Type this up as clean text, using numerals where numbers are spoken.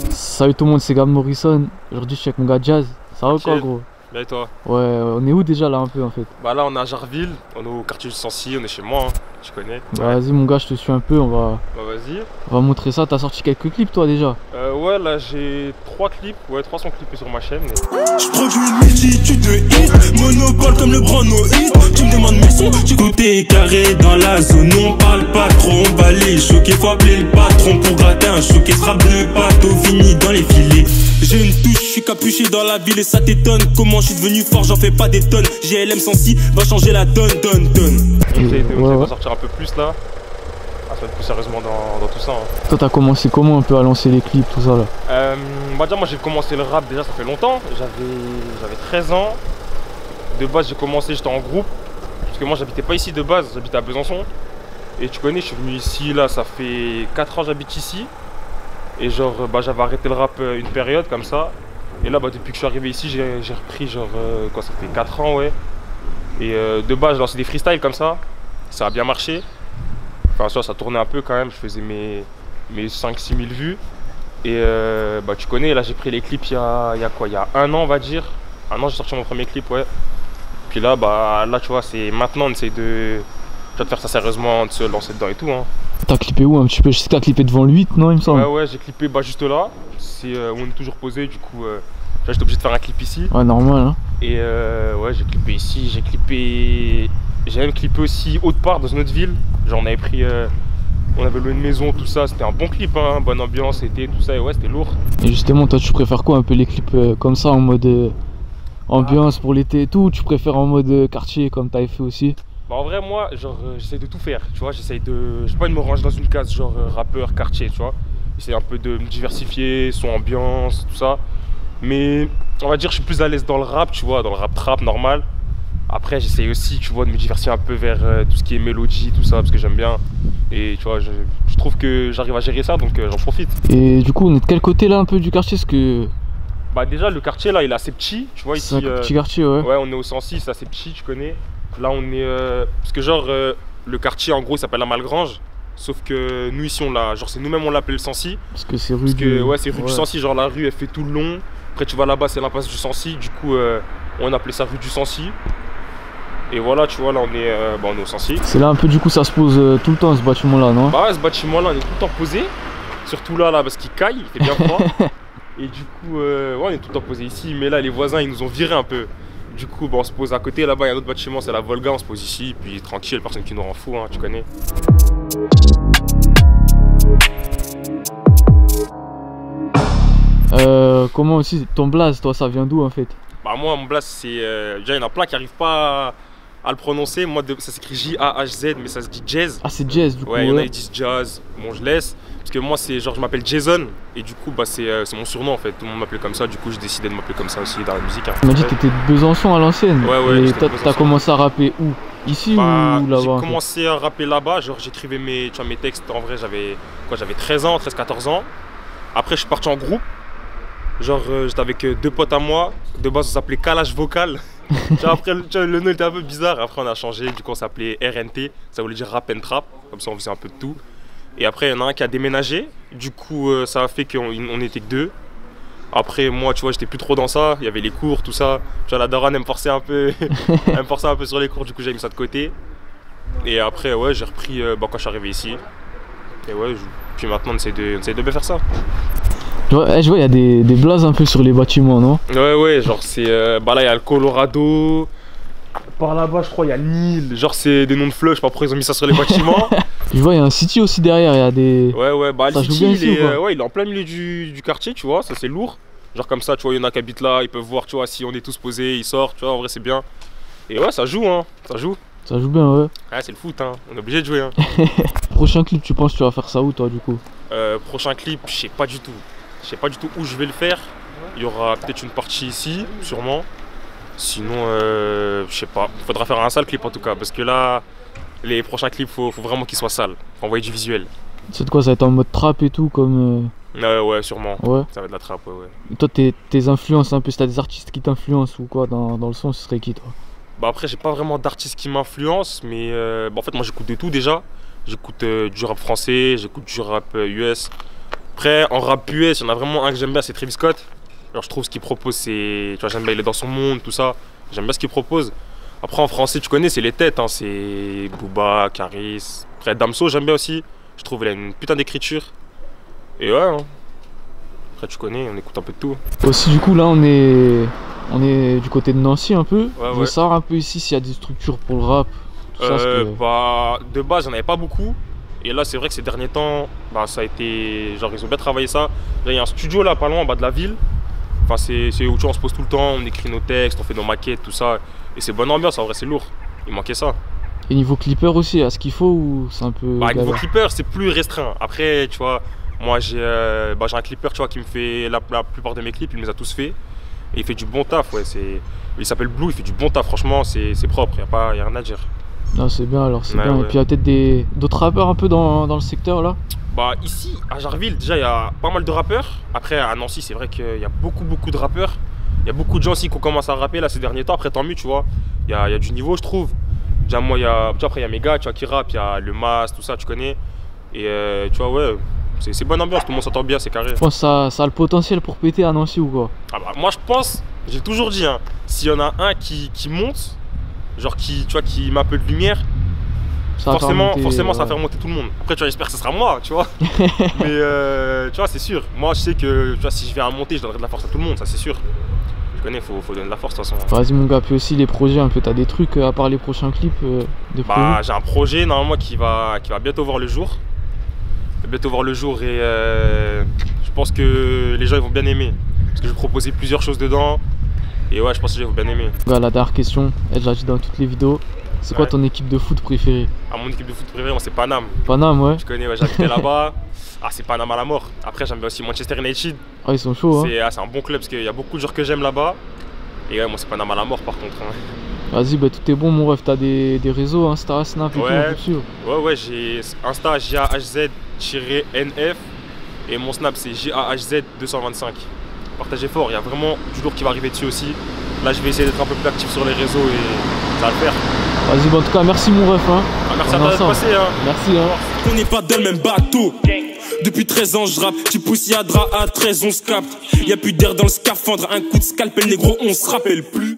Salut tout le monde, c'est Gab Morrison. Aujourd'hui, je suis avec mon gars Jazz. Ça va quoi, gros? Bien et toi? Ouais, on est où déjà là un peu en fait? Bah là, on est à Jarville, on est au quartier du Sancy, on est chez moi, hein. Tu connais. Bah, vas-y, mon gars, je te suis un peu. Bah vas-y. On va montrer ça. T'as sorti quelques clips toi déjà? Ouais, là j'ai 3 clips, ouais, 3 sont clippés sur ma chaîne. Je produis une multitude de hits, monopole comme le Branoïde. Tu me demandes mes sons, tu goûtais carré dans la zone. On parle pas trop, on va les choquer. Faut appeler le patron pour gratter un choqué. Sera bleu, pâteau fini dans les filets. J'ai une touche, je suis capuché dans la ville et ça t'étonne. Comment je suis devenu fort, j'en fais pas des tonnes. GLM 106 va changer la donne. On va sortir un peu plus là. On va se mettre plus sérieusement dans tout ça. Hein. Toi, t'as commencé comment un peu à lancer les clips, tout ça là? Bah déjà, moi j'ai commencé le rap déjà, ça fait longtemps. J'avais 13 ans. De base, j'ai commencé, j'étais en groupe. Parce que moi j'habitais pas ici de base, j'habitais à Besançon. Et tu connais, je suis venu ici, là, ça fait 4 ans j'habite ici. Et genre, bah j'avais arrêté le rap une période comme ça. Et là, bah depuis que je suis arrivé ici, j'ai repris genre, quoi, ça fait 4 ans, ouais. Et de base, je lançais des freestyles comme ça. Ça a bien marché. Enfin, ça tournait un peu quand même. Je faisais mes 5-6 000 vues. Et bah, tu connais, là, j'ai pris les clips il y a quoi? Il y a 1 an, on va dire. 1 an, j'ai sorti mon premier clip, ouais. Puis là, bah, là, tu vois, c'est maintenant, on essaie de faire ça sérieusement, de se lancer dedans et tout. Hein. T'as clippé où un petit peu? Je sais que t'as clippé devant le 8, non, il me semble? Ouais, j'ai clippé bah, juste là. C'est où on est toujours posé, du coup, là, j'étais obligé de faire un clip ici. Ouais, normal, hein. Et ouais, j'ai clippé ici, j'ai même clippé aussi autre part dans une autre ville. Genre on avait pris, on avait loué une maison, tout ça, c'était un bon clip, hein, bonne ambiance, été, tout ça, et ouais, c'était lourd. Et justement, toi, tu préfères quoi un peu les clips comme ça, en mode ambiance pour l'été et tout, ou tu préfères en mode quartier comme t'avais fait aussi? Bah en vrai, moi, genre, j'essaie de tout faire, tu vois, j'ai pas de me ranger dans une case, genre rappeur, quartier, tu vois. J'essaie un peu de me diversifier, son ambiance, tout ça. Mais on va dire que je suis plus à l'aise dans le rap, tu vois, dans le rap trap normal. Après j'essaye aussi, tu vois, de me diversifier un peu vers tout ce qui est mélodie, tout ça, parce que j'aime bien. Et tu vois, je trouve que j'arrive à gérer ça, donc j'en profite. Et du coup, on est de quel côté là un peu du quartier? Parce que... Bah déjà, le quartier là, il est assez petit, tu vois, ici. C'est un petit quartier, ouais. Ouais, on est au 106, c'est assez petit, tu connais. Là, on est... parce que genre, le quartier, en gros, il s'appelle la Malgrange. Sauf que nous, ici, genre c'est nous-mêmes, on l'appelle le Sancy. Parce que c'est rue ouais, c'est rue du Sancy, genre la rue, elle fait tout le long. Après tu vas là-bas, c'est l'impasse du Sancy, du coup on appelait ça rue du Sancy. Et voilà, tu vois, là on est au Sancy. C'est là un peu, du coup ça se pose tout le temps ce bâtiment là, non? Bah ouais, ce bâtiment là on est tout le temps posé. Surtout là parce qu'il caille, il fait bien froid. Et du coup ouais, on est tout le temps posé ici. Mais là les voisins ils nous ont viré un peu. Du coup bah, on se pose à côté, là-bas il y a un autre bâtiment, c'est la Volga, on se pose ici. Puis tranquille, personne qui nous rend fou, hein, tu connais. Comment aussi ton blaze, toi ça vient d'où en fait? Bah moi mon blaze c'est déjà il y en a plein qui n'arrivent pas à le prononcer. Moi ça s'écrit J-A-H-Z mais ça se dit Jazz. Ah c'est Jazz du coup? Ouais, il y en a qui disent Jazz, bon je laisse. Parce que moi c'est genre je m'appelle Jason et du coup bah c'est mon surnom en fait. Tout le monde m'appelait comme ça, du coup j'ai décidé de m'appeler comme ça aussi dans la musique. Hein. Tu m'as dit que t'étais de Besançon à l'ancienne. Ouais. Et t'as commencé à rapper où? Ici ou là-bas? J'ai commencé à rapper là-bas, genre j'écrivais mes textes en vrai, j'avais 13 ans, 13-14 ans. Après je suis parti en groupe. Genre j'étais avec 2 potes à moi, de base on s'appelait Calage Vocal. Après le nom était un peu bizarre, après on a changé, du coup on s'appelait RNT, ça voulait dire Rap and Trap, comme ça on faisait un peu de tout. Et après il y en a un qui a déménagé, du coup ça a fait qu'on était que 2. Après moi tu vois j'étais plus trop dans ça, il y avait les cours, tout ça. Tu vois la daronne elle me forçait un peu, elle me forçait un peu sur les cours, du coup j'ai mis ça de côté. Et après ouais j'ai repris quand je suis arrivé ici. Et ouais, puis maintenant on essaie de bien faire ça. Je vois il y a des blazes un peu sur les bâtiments, non? Ouais, genre c'est... bah là il y a le Colorado. Par là-bas je crois il y a Nil. Genre c'est des noms de fleuves, je sais pas pourquoi ils ont mis ça sur les bâtiments. Je vois il y a un City aussi derrière, il y a des... Ouais, bah ça le City ici, il est en plein milieu du quartier, tu vois, ça c'est lourd. Genre comme ça, tu vois, il y en a qui habitent là, ils peuvent voir, tu vois, si on est tous posés, ils sortent, tu vois, en vrai c'est bien. Et ouais, ça joue, hein, ça joue. Ça joue bien, ouais. Ouais, c'est le foot, hein, on est obligé de jouer, hein. Prochain clip, tu penses que tu vas faire ça où toi du coup? Prochain clip, je sais pas du tout. Je sais pas du tout où je vais le faire. Il y aura peut-être une partie ici, sûrement. Sinon, je sais pas. Il faudra faire un sale clip en tout cas, parce que là, les prochains clips, faut vraiment qu'ils soient sales. Faut envoyer du visuel. C'est de quoi? Ça va être en mode trap et tout comme... Ouais, sûrement. Ouais. Ça va être de la trappe, ouais. Et toi, tes influences un peu, si t'as des artistes qui t'influencent ou quoi dans le son, ce serait qui toi? Bah après, j'ai pas vraiment d'artistes qui m'influencent, mais en fait, moi j'écoute de tout déjà. J'écoute du rap français, j'écoute du rap US. Après, en rap US, il y en a vraiment un que j'aime bien, c'est Travis Scott. Alors, je trouve ce qu'il propose, c'est. Tu vois, j'aime bien, il est dans son monde, tout ça. J'aime bien ce qu'il propose. Après, en français, tu connais, c'est les têtes. Hein, c'est Booba, Caris. Après, Damso, j'aime bien aussi. Je trouve qu'il a une putain d'écriture. Et ouais, hein. Après, tu connais, on écoute un peu de tout. Aussi, du coup, là, on est du côté de Nancy un peu. Ouais, Je veux savoir un peu ici s'il y a des structures pour le rap. Tout ça, parce que... Bah, de base, j'en avais pas beaucoup. Et là, c'est vrai que ces derniers temps, bah, ça a été. Genre, ils ont bien travaillé ça. Là, il y a un studio là, pas loin, en bas de la ville. Enfin, c'est où tu vois, on se pose tout le temps, on écrit nos textes, on fait nos maquettes, tout ça. Et c'est bonne ambiance, en vrai, c'est lourd. Il manquait ça. Et niveau clipper aussi, à ce qu'il faut ou c'est un peu. Bah, niveau clipper, c'est plus restreint. Après, tu vois, moi, j'ai un clipper, tu vois, qui me fait la plupart de mes clips, il me les a tous fait. Et il fait du bon taf, ouais. Il s'appelle Blue, il fait du bon taf, franchement, c'est propre, y a rien à dire. Non, c'est bien alors, c'est Ouais, bien. ouais. Et puis il y a peut-être d'autres rappeurs un peu dans le secteur là. Bah ici, à Jarville, déjà il y a pas mal de rappeurs. Après à Nancy, c'est vrai qu'il y a beaucoup de rappeurs. Il y a beaucoup de gens aussi qui ont commencé à rapper là ces derniers temps. Après tant mieux, tu vois. Il y a du niveau, je trouve. Déjà moi, après il y a mes gars, tu vois, qui rappent. Il y a le Mas, tout ça, tu connais. Et tu vois, ouais, c'est bonne ambiance, tout le monde s'entend bien, c'est carré. Je pense que ça a le potentiel pour péter à Nancy ou quoi. Ah bah, moi je pense, j'ai toujours dit, hein, s'il y en a un qui monte, genre tu vois, qui met un peu de lumière, forcément ça va faire monter tout le monde. Après tu vois, j'espère que ce sera moi, tu vois. Mais tu vois, c'est sûr. Moi je sais que tu vois, si je viens à monter, je donnerai de la force à tout le monde, ça c'est sûr. Je connais, faut donner de la force de toute façon. Vas-y mon gars, puis aussi les projets un peu, t'as des trucs à part les prochains clips de prévu? Bah j'ai un projet normalement qui va bientôt voir le jour. Bientôt voir le jour et je pense que les gens ils vont bien aimer. Parce que je vais proposer plusieurs choses dedans. Et ouais, je pense que les gens vont bien aimer. Gars, la dernière question, elle l'a dit dans toutes les vidéos. C'est quoi ton équipe de foot préférée? Ah, mon équipe de foot préférée, moi c'est Paname. Paname, ouais. Je connais, ouais, j'habitais là-bas. Ah, c'est Paname à la mort. Après, j'aime bien aussi Manchester United. Ah, ils sont chauds, hein. C'est un bon club parce qu'il y a beaucoup de joueurs que j'aime là-bas. Et ouais, moi c'est Paname à la mort par contre. Hein. Vas-y, bah tout est bon, mon ref. T'as des réseaux, Insta, Snap et tout, on peut te suivre. Ouais, j'ai Insta GAHZ-NF. Et mon Snap c'est GAHZ225. Partagez fort, il y a vraiment du lourd qui va arriver dessus aussi. Là, je vais essayer d'être un peu plus actif sur les réseaux et ça va le faire. Vas-y, bah en tout cas, merci mon ref. Hein. Ah, merci à toi d'être passé. Hein. Merci. Hein. On n'est pas dans le même bateau. Depuis 13 ans je rappe, tu pousses Yadra à 13 on se capte. Y'a plus d'air dans le scaphandre, un coup de scalpel négro on se rappelle plus.